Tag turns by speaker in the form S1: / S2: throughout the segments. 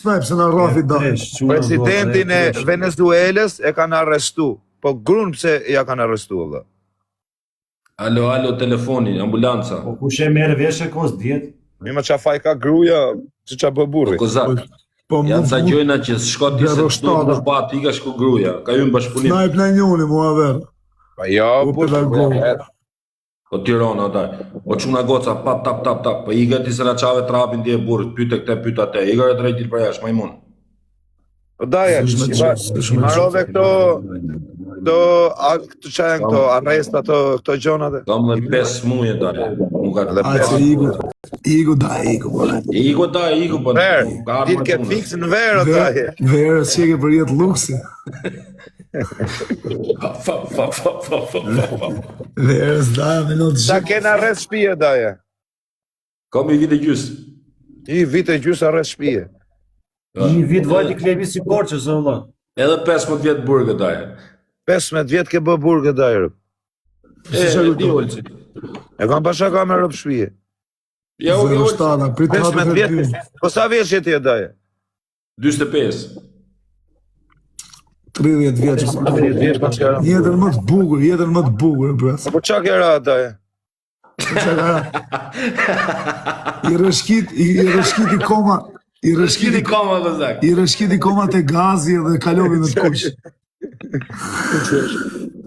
S1: snipe se na rrafi dal.
S2: Presidentin e Venezuelës e kanë arrestu. Po grun pse ja kanë arrestu valla?
S3: Alo, telefoni, ambulanca.
S4: Po kush e merr vesh e kos diet?
S2: Mi ma qa faj ka gruja, që qa bë burri.
S3: Kozak.
S1: Po
S3: Janë sa gjojna që shko ti se të duhet më bat, i ka shku gruja. Ka ju në bashkëpunim.
S1: Snipe në njoni, mua ver.
S2: Pa jo,
S3: Po Tirana, daj. Po çuna goca, pap, tap. Po i gati se na qave trapin ti e burrit, pyte këte, pyte ate. I gare drejt ditë për jashtë, majmun.
S2: po daje, marove këto që janë këto arresta, këto gjonat.
S3: Kam dhe 5 muje, daj. Nuk ka dhe 5.
S1: Igu, po.
S3: Igu, po.
S2: Ver, ditë ke fiksë në verë, daje.
S1: Verë, që ke për jetë luksi. Verës, daje, me në të
S2: Sa kena arrest shpije, daje.
S3: Kam i vite gjys.
S2: I vite gjys arrest shpije.
S4: Një vit vajti klebi si Korçës, valla.
S3: Edhe 15 vjetë burgë, daj.
S2: 15 vjetë ke bë burgë, daje. E kam pasha ka me rëpë shpije.
S3: Ja,
S1: Zero shtana, prit
S2: 15 vjetë, po sa vjetë që ti e daje?
S3: 25.
S1: 30 vjetë. Jetën më të bugur, bres.
S2: Po qa ke ra, daje?
S1: I rëshkit i koma, i
S3: Shkiti koma, Kozak.
S1: rëshkit i koma të gazi dhe kalovi në të kush.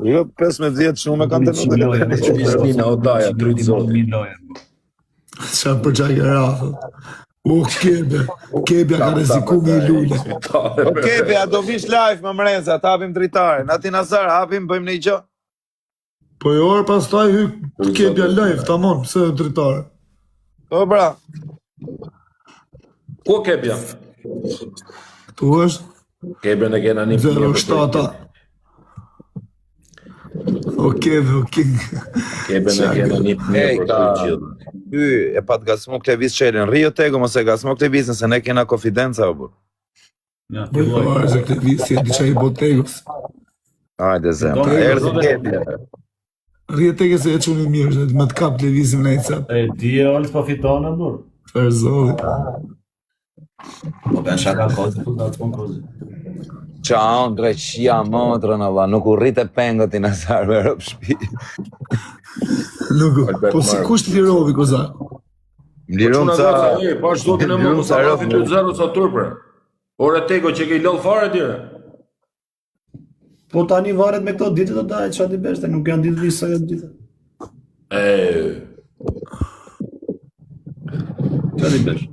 S2: Jo, 15 vjetë që me kanë të në
S3: Shkina, o daja, drejtë zotë.
S1: Qa për qa ke rafë. Kebja ka reziku me i lule.
S2: Kepi, a do vish live më mrenza, ta hapim dritare. Nati Nazar, hapim, bëjmë një gjë.
S1: Po e orë pas taj kebja live, ta mon, pëse dritare.
S2: Po bra,
S3: Ko kebja?
S1: Tu është
S3: Kebja në kena një
S1: 07. O kebja,
S3: Kebja në kena një për të gjithë.
S2: ty e pat gasmo këtë vizë qelen. Rio tego, mos e gasmo këtë vizë, nëse ne kena konfidenca, o bur.
S4: Ja,
S1: Po e se këtë visi e diqa i botegos.
S2: Hajde zemë, erë Kepi.
S1: Rjetege se e qunë i mirë, me të kap televizim në i cep.
S4: e di e olës pa fitona, bur.
S1: Për zodi.
S4: Po ben shaka kozë, po da të pun kozë.
S2: Qa on dreqia motrën, Allah, nuk u rritë e pengët i Nazar me rëpë shpi.
S1: Nuk, po si kusht lirovi, kozak?
S2: Më liron
S3: Quna
S2: ca...
S3: goca, pa shdotin e më, sa rafi 2-0 sa turpre. Ore tego që ke i lëllë fare tjere.
S4: Po tani varet me këto ditë të dajt, qa ti beshte, nuk janë ditë visa janë ditë. Qa ti besh?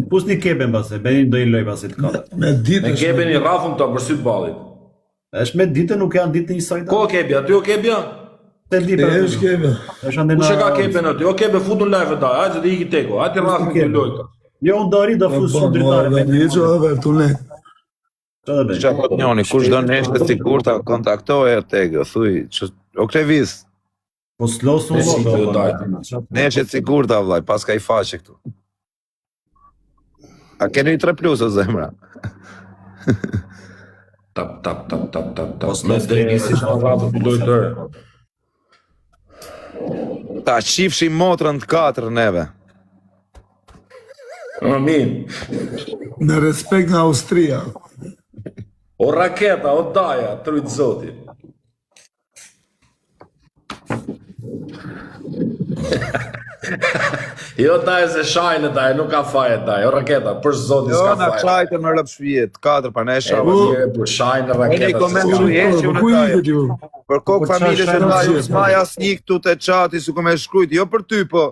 S4: Pus një keben base, benin do i loj base të kate.
S1: Me ditë
S3: Me kebja një rafën këta për sytë balit.
S4: Esh me ditë nuk janë ditë një sajta.
S3: Ko kebja, ty o kebja?
S4: Te di
S1: e
S4: për
S1: është kebja.
S4: Esh andena...
S3: Kushe ka kebja në ty? O kebja futu në live e daj, hajtë dhe i ki tego, hajtë i rafën të lojta.
S4: Jo, unë dari da fusë shumë dritare.
S1: Një që dhe verë të ne.
S4: Qa dhe besh?
S2: Qa po njoni, kush do neshte sigurta, kontaktoje tego, thuj, që... O këtë vizë,
S4: Po s'los
S3: E si të
S4: unë
S3: dajtë.
S2: neshet sigurta, vlaj, pas ka i faqe këtu. A keni 3 plus o zemra?
S3: Tap.
S4: Pos
S3: Me
S4: mes
S3: dhe
S4: ke-
S3: njësi që në rafën të lojtëre.
S2: Ta qifshim motrën të 4 neve.
S3: Amin.
S1: Me respekt nga Austria.
S3: O raketa, o daja, trujtë zoti. Jo daj se shajnë daj, nuk ka faje daj, o raketa, për zotin
S2: Jo,
S3: s'ka
S2: na
S3: faje.
S2: qajte me rëpë shpijet, 4 pa ne
S3: E
S2: shava.
S3: për shajnë
S2: Një
S3: raketa.
S2: koment
S3: s'ka
S2: që
S3: faje.
S2: jesh që
S1: Po
S2: unë
S1: ku i
S2: daje.
S1: këtë ju?
S2: Për kokë
S4: Po
S2: familje
S4: qa
S2: që
S4: shajnë
S2: daju,
S4: qjetë,
S2: s'maj as një këtu të qati, su me shkrujt, jo për ty, po.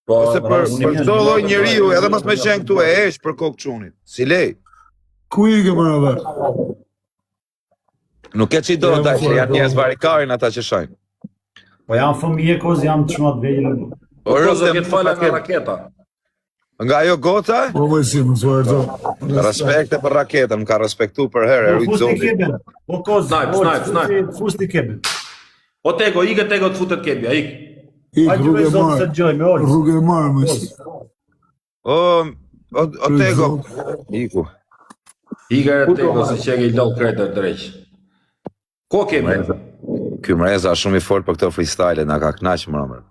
S3: Po,
S2: Ose për çdo lloj njeriu, edhe mos më qenë këtu e heq për kokë çunit. Si lej.
S1: Ku i ke më në verë?
S2: Nuk e që do ata që janë njerëz varikarin ata që shajnë.
S4: Po janë fëmije koz, janë të shumë të vejgjë.
S2: O
S3: Rozo
S2: rëzë
S3: këtë fala nga raketa.
S2: nga ajo gota,
S1: Po më si më zuar do.
S2: respekte për raketën, më ka respektu për herë,
S4: Po
S2: rujtë
S4: fusti
S2: zoti.
S4: keben. Po koz,
S3: Snipe.
S4: fusti keben.
S3: O tego, ike tego të futet kebja, ik.
S1: Ik
S4: Hajde
S1: rrugë
S4: me
S1: e
S4: zotë se
S1: marë.
S4: të gjoj, me orës.
S1: Rrugë e marë më si.
S2: O tego, iku.
S3: Ike e tego se që ke i lëllë krejtë dreq. Ko kebja?
S2: Ky mreza është shumë i fort për këto freestyle, na ka knaq më rëmër.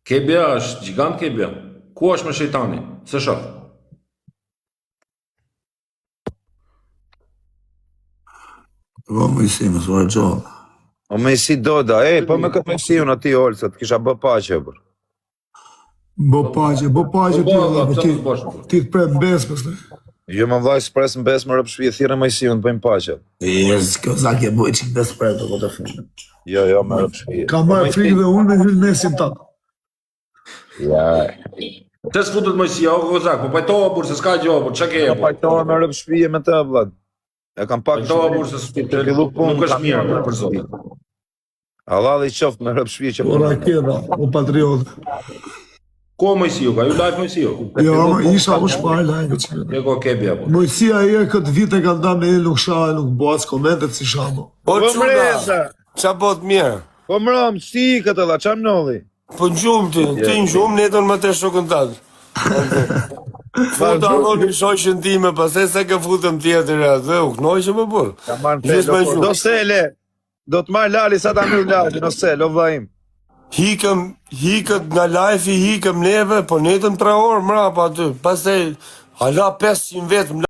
S3: Kebja është gjigant kebja. Ku është me shejtani? Se shoh.
S1: Po Mojsi më thua gjallë.
S2: O me si doda, po me këtë Mesiun ati Olca, të kisha bë paqe, bër.
S1: Bo paqe ti, ti të pre mbes pastaj.
S2: Jo më vllaj spres në besë më rëpë shpije, thire Mesiun të bëjmë paqe.
S1: Kjo zak e boj qik bes pre të këtë fundin.
S2: Jo, më rëpë shpije.
S1: Ka marrë frikë dhe unë me hyllë mesin ta.
S2: Ja.
S3: Te s'futet Mojsia, o Kozak, po pajtoha burë se s'ka gjë, po çka ke?
S2: Po pajtoha me rëpë shpije me të, vlad. E kam pak
S3: Pajtoha burë se nuk është mirë për zotin.
S2: Allah dhe i qoftë me rëpë shpije që
S1: O raketa, o patriot.
S3: Ko Mojsiu, ka ju live Mojsiu?
S1: Jo, isha u shpaj lajme që.
S3: Ne ko kebja po.
S1: Mojsia e këtë vit e ka nda me e nuk shahe, nuk boac komentet si shamo.
S5: O
S2: Po
S5: quna,
S2: mreza!
S5: qa po të mirë?
S2: Po mram, si këtë dha, qa mnolli?
S5: Po në gjumë ti në gjumë, netën më të shokën tatë. Futa aloni shoqën time, pastaj se ke futëm tjetër atë, u knojshë më burë.
S2: Ka marrë pelo, do sele, do të marrë lali sa ta mërë lali, do sele, o vlajim.
S5: Hikët nga live-i, hikëm neve, po netën 3 orë mrapa aty, pastaj hala 500 vetëm